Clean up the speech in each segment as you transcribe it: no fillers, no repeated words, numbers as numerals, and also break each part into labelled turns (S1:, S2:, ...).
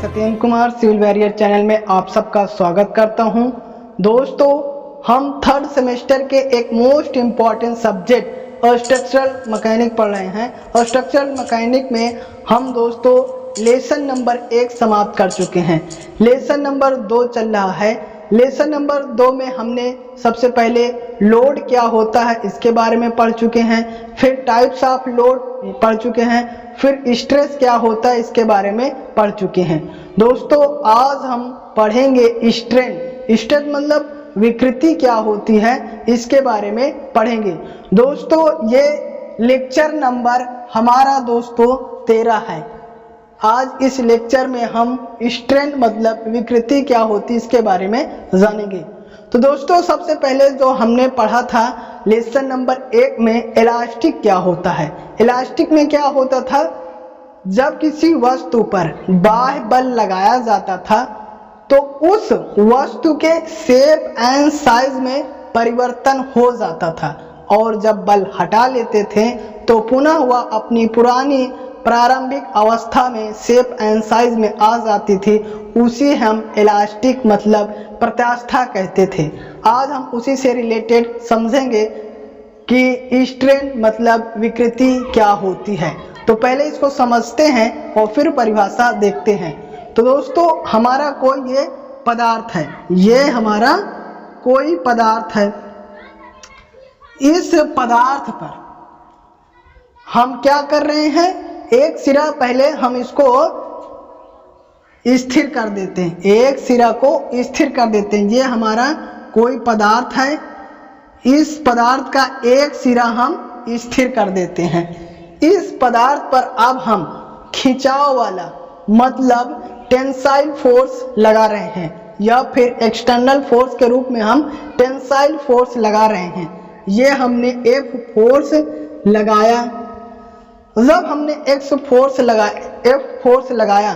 S1: Satyendra Kumar civil warrior channel में आप सबका स्वागत करता हूं। दोस्तों, हम थर्ड सेमेस्टर के एक most important subject structural mechanic पढ़ रहे हैं और स्ट्रक्चरल मैकेनिक में हम दोस्तों लेसन नंबर 1 समाप्त कर चुके हैं। लेसन नंबर 2 चल रहा है। लेसन नंबर 2 में हमने सबसे पहले लोड क्या होता है इसके बारे में पढ़ चुके हैं, फिर टाइप्स ऑफ लोड पढ़ चुके हैं, फिर स्ट्रेस क्या होता है इसके बारे में पढ़ चुके हैं। दोस्तों, आज हम पढ़ेंगे स्ट्रेन। स्ट्रेन मतलब विकृति क्या होती है इसके बारे में पढ़ेंगे। दोस्तों, ये लेक्चर नंबर हमारा दोस्तों 13 है। आज इस लेक्चर में हम स्ट्रेन मतलब विकृति क्या होती है इसके बारे में जानेंगे। तो दोस्तों, सबसे पहले जो हमने पढ़ा था लेसन नंबर 1 में इलास्टिक क्या होता है। इलास्टिक में क्या होता था, जब किसी वस्तु पर बाह्य बल लगाया जाता था तो उस वस्तु के शेप एंड साइज में परिवर्तन हो जाता था और जब बल हटा लेते थे तो पुनः वह अपनी पुरानी प्रारंभिक अवस्था में शेप एंड साइज में आ जाती थी। उसी हम इलास्टिक मतलब प्रत्यास्था कहते थे। आज हम उसी से रिलेटेड समझेंगे कि स्ट्रेन मतलब विकृति क्या होती है। तो पहले इसको समझते हैं और फिर परिभाषा देखते हैं। तो दोस्तों, हमारा कोई ये पदार्थ है, ये हमारा कोई पदार्थ है। इस पदार्थ पर हम क्या कर रहे हैं, एक सिरा पहले हम इसको स्थिर कर देते हैं, एक सिरा को स्थिर कर देते हैं। ये हमारा कोई पदार्थ है, इस पदार्थ का एक सिरा हम स्थिर कर देते हैं। इस पदार्थ पर अब हम खिंचाव वाला मतलब टेंसाइल फोर्स लगा रहे हैं या फिर एक्सटर्नल फोर्स के रूप में हम टेंसाइल फोर्स लगा रहे हैं। ये हमने F फोर्स लगाया। जब हमने F फोर्स लगाया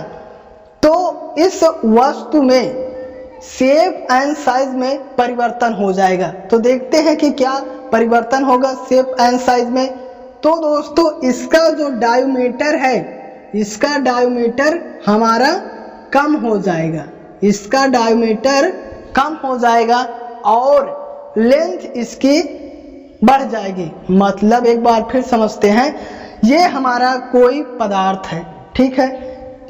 S1: तो इस वस्तु में शेप एंड साइज में परिवर्तन हो जाएगा। तो देखते हैं कि क्या परिवर्तन होगा शेप एंड साइज में। तो दोस्तों, इसका जो डायमीटर है, इसका डायमीटर हमारा कम हो जाएगा, इसका डायमीटर कम हो जाएगा और लेंथ इसकी बढ़ जाएगी। मतलब एक बार फिर समझते हैं, ये हमारा कोई पदार्थ है, ठीक है।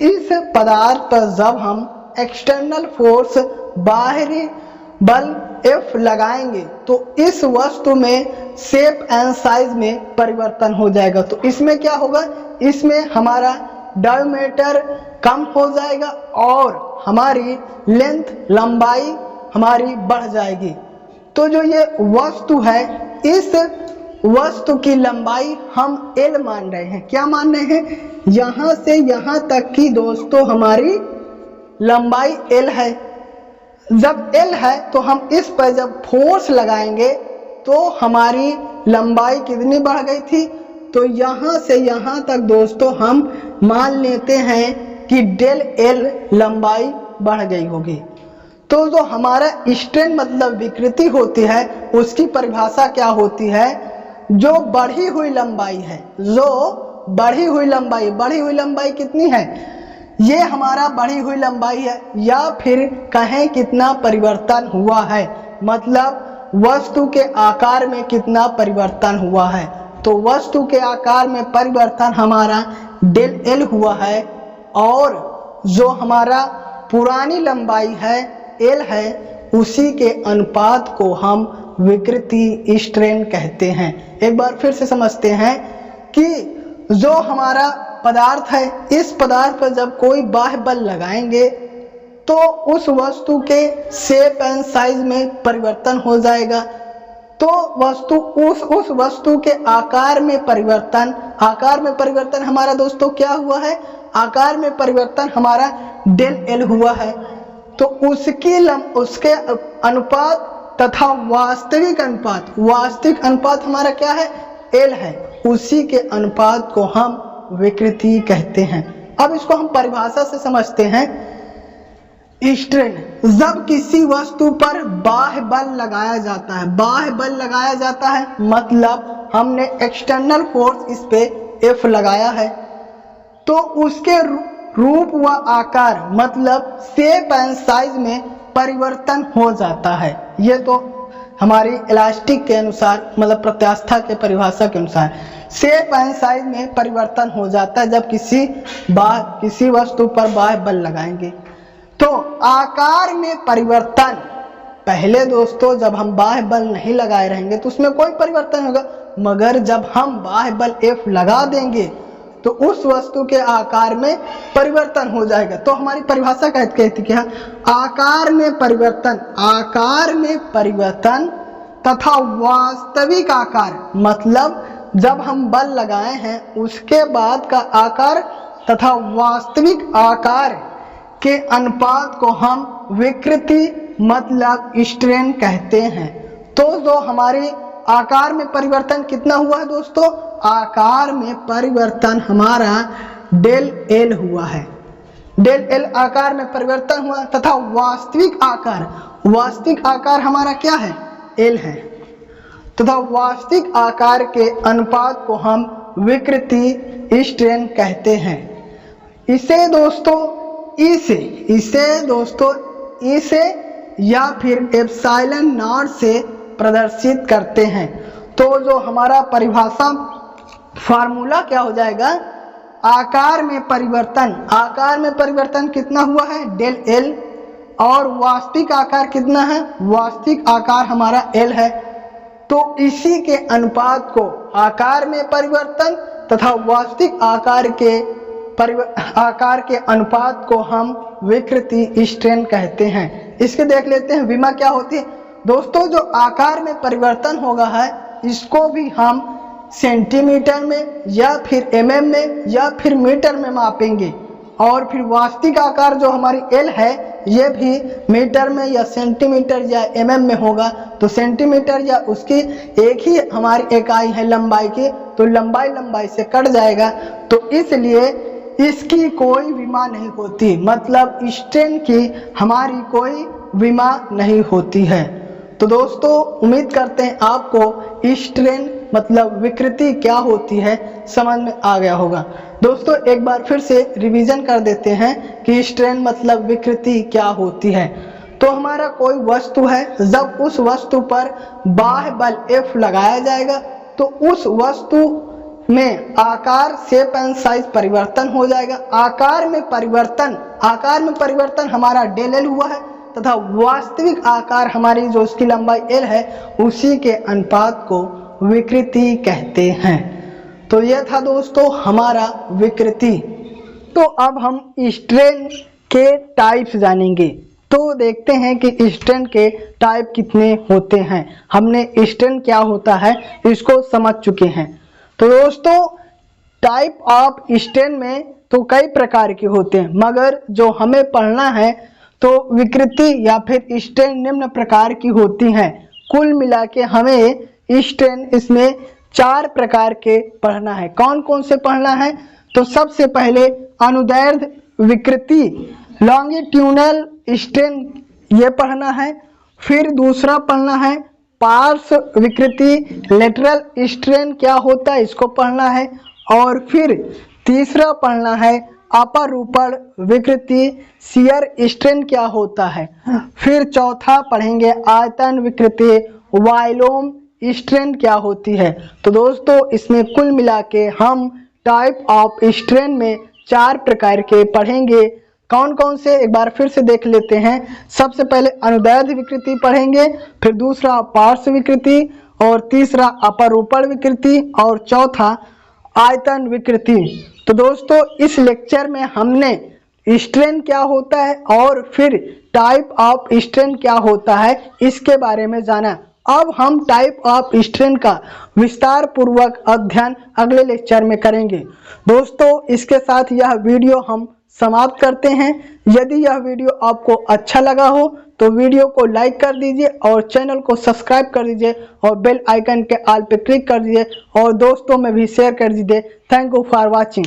S1: इस पदार्थ पर जब हम एक्सटर्नल फोर्स बाहरी बल F लगाएंगे तो इस वस्तु में शेप एंड साइज में परिवर्तन हो जाएगा। तो इसमें क्या होगा, इसमें हमारा डायमीटर कम हो जाएगा और हमारी लेंथ लंबाई हमारी बढ़ जाएगी। तो जो ये वस्तु है, इस वस्तु की लंबाई हम L मान रहे हैं। क्या मान रहे हैं, यहाँ से यहाँ तक की दोस्तों हमारी लंबाई L है। जब L है तो हम इस पर जब फोर्स लगाएंगे तो हमारी लंबाई कितनी बढ़ गई थी, तो यहाँ से यहाँ तक दोस्तों हम मान लेते हैं कि डेल L लंबाई बढ़ गई होगी। तो जो हमारा स्ट्रेन मतलब विकृति होती है उसकी परिभाषा क्या होती है, जो बढ़ी हुई लंबाई है, जो बढ़ी हुई लंबाई कितनी है, ये हमारा बढ़ी हुई लंबाई है, या फिर कहें कितना परिवर्तन हुआ है, मतलब वस्तु के आकार में कितना परिवर्तन हुआ है। तो वस्तु के आकार में परिवर्तन हमारा डेल L हुआ है और जो हमारा पुरानी लंबाई है L है, उसी के अनुपात को हम विकृति स्ट्रेन कहते हैं। एक बार फिर से समझते हैं कि जो हमारा पदार्थ है, इस पदार्थ पर जब कोई बाह्य बल लगाएंगे तो उस वस्तु के शेप एंड साइज में परिवर्तन हो जाएगा। तो वस्तु उस वस्तु के आकार में परिवर्तन हमारा दोस्तों क्या हुआ है, आकार में परिवर्तन हमारा डेल L हुआ है। तो उसके अनुपात तथा वास्तविक अनुपात हमारा क्या है, L है, उसी के अनुपात को हम विकृति कहते हैं। अब इसको हम परिभाषा से समझते हैं। स्ट्रेन, जब किसी वस्तु पर बाह्य बल लगाया जाता है, मतलब हमने एक्सटर्नल फोर्स इस पे F लगाया है, तो रूप व आकार मतलब शेप एंड साइज में परिवर्तन हो जाता है। ये तो हमारी इलास्टिक के अनुसार मतलब प्रत्यास्था के परिभाषा के अनुसार शेप एंड साइज में परिवर्तन हो जाता है जब किसी वस्तु पर बाह्य बल लगाएंगे। तो आकार में परिवर्तन, पहले दोस्तों जब हम बाह्य बल नहीं लगाए रहेंगे तो उसमें कोई परिवर्तन होगा, मगर जब हम बाह्य बल F लगा देंगे तो उस वस्तु के आकार में परिवर्तन हो जाएगा। तो हमारी परिभाषा कहती क्या, आकार में परिवर्तन तथा वास्तविक आकार, मतलब जब हम बल लगाए हैं उसके बाद का आकार तथा वास्तविक आकार के अनुपात को हम विकृति मतलब स्ट्रेन कहते हैं। तो जो हमारे आकार में परिवर्तन कितना हुआ है दोस्तों, आकार में परिवर्तन हमारा डेल एल हुआ है, डेल एल आकार में परिवर्तन हुआ तथा वास्तविक आकार हमारा क्या है, एल है, तथा वास्तविक आकार के अनुपात को हम विकृति स्ट्रेन कहते हैं। इसे दोस्तों या फिर एप्सिलॉन नॉट से प्रदर्शित करते हैं। तो जो हमारा परिभाषा फार्मूला क्या हो जाएगा, आकार में परिवर्तन कितना हुआ है, डेल एल, और वास्तविक आकार कितना है, वास्तविक आकार हमारा एल है। तो इसी के अनुपात को आकार में परिवर्तन तथा वास्तविक आकार के अनुपात को हम विकृति स्ट्रेन कहते हैं। इसके देख लेते हैं विमा क्या होती है दोस्तों। जो आकार में परिवर्तन होगा है इसको भी हम सेंटीमीटर में या फिर mm में या फिर मीटर में मापेंगे, और फिर वास्तविक आकार जो हमारी एल है ये भी मीटर में या सेंटीमीटर या mm में होगा। तो सेंटीमीटर या उसकी एक ही हमारी इकाई है लंबाई की, तो लंबाई से कट जाएगा, तो इसलिए इसकी कोई विमा नहीं होती, मतलब स्ट्रेन की हमारी कोई विमा नहीं होती है। तो दोस्तों उम्मीद करते हैं आपको स्ट्रेन मतलब विकृति क्या होती है समझ में आ गया होगा। दोस्तों एक बार फिर से रिवीजन कर देते हैं कि स्ट्रेन मतलब विकृति क्या होती है। तो हमारा कोई वस्तु है, जब उस वस्तु पर बाह्य बल F लगाया जाएगा तो उस वस्तु में आकार शेप एंड साइज परिवर्तन हो जाएगा। आकार में परिवर्तन हमारा डेल एल हुआ है तथा वास्तविक आकार हमारी जो उसकी लंबाई एल है उसी के अनुपात को विकृति कहते हैं। तो यह था दोस्तों हमारा विकृति। तो अब हम स्ट्रेन के टाइप्स जानेंगे। तो देखते हैं कि स्ट्रेन के टाइप कितने होते हैं। हमने स्ट्रेन क्या होता है इसको समझ चुके हैं। तो दोस्तों टाइप ऑफ स्ट्रेन में तो कई प्रकार के होते हैं, मगर जो हमें पढ़ना है तो विकृति या फिर स्ट्रेन निम्न प्रकार की होती हैं। कुल मिला के हमें स्ट्रेन इसमें 4 प्रकार के पढ़ना है। कौन कौन से पढ़ना है, तो सबसे पहले अनुदैर्ध्य विकृति लॉन्गिट्यूडनल स्ट्रेन ये पढ़ना है। फिर दूसरा पढ़ना है पार्श्व विकृति लेटरल स्ट्रेन क्या होता है इसको पढ़ना है। और फिर तीसरा पढ़ना है अपरूपण विकृति शियर स्ट्रेन क्या होता है। फिर चौथा पढ़ेंगे आयतन विकृति वाइलोम स्ट्रेन क्या होती है। तो दोस्तों इसमें कुल मिला के हम टाइप ऑफ स्ट्रेन में 4 प्रकार के पढ़ेंगे। कौन कौन से एक बार फिर से देख लेते हैं। सबसे पहले अनुदैर्ध्य विकृति पढ़ेंगे, फिर दूसरा पार्श्व विकृति, और तीसरा अपरूपण विकृति, और चौथा आयतन विकृति। तो दोस्तों इस लेक्चर में हमने स्ट्रेन क्या होता है और फिर टाइप ऑफ स्ट्रेन क्या होता है इसके बारे में जाना। अब हम टाइप ऑफ स्ट्रेन का विस्तार पूर्वक अध्ययन अगले लेक्चर में करेंगे। दोस्तों इसके साथ यह वीडियो हम समाप्त करते हैं। यदि यह वीडियो आपको अच्छा लगा हो तो वीडियो को लाइक कर दीजिए और चैनल को सब्सक्राइब कर दीजिए और बेल आइकन के ऑल पे क्लिक कर दीजिए और दोस्तों में भी शेयर कर दीजिए। Thank you for watching.